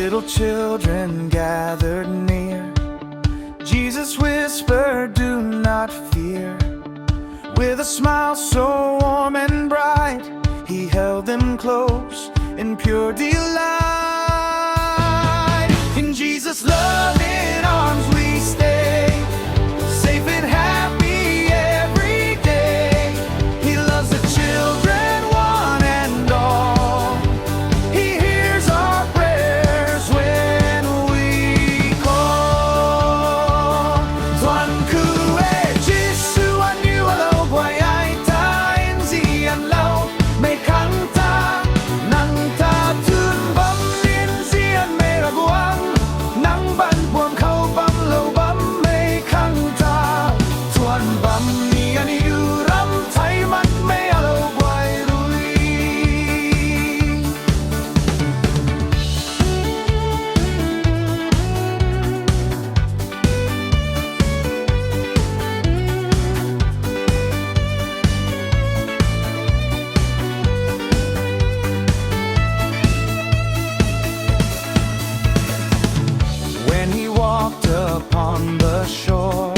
Little children gathered near. Jesus whispered, "Do not fear." With a smile so warm and bright, he held them close in pure delight. In Jesus' loving arms we stay, safe and happy every day. He loves the children, one and all. He hears our prayers when we call. Tuan Ku e Giêsu anh yêu lâu quay ai ta in gì anh lâu mây khăn ta nắng ta thương bấm in gì anh mây là quang nắng ban buồn khâu bấm lâu bấm mây khăn ta tuan bấm ni anh yêu lắm thấy mắt mây lâu quay lui. When he walked upon the shore,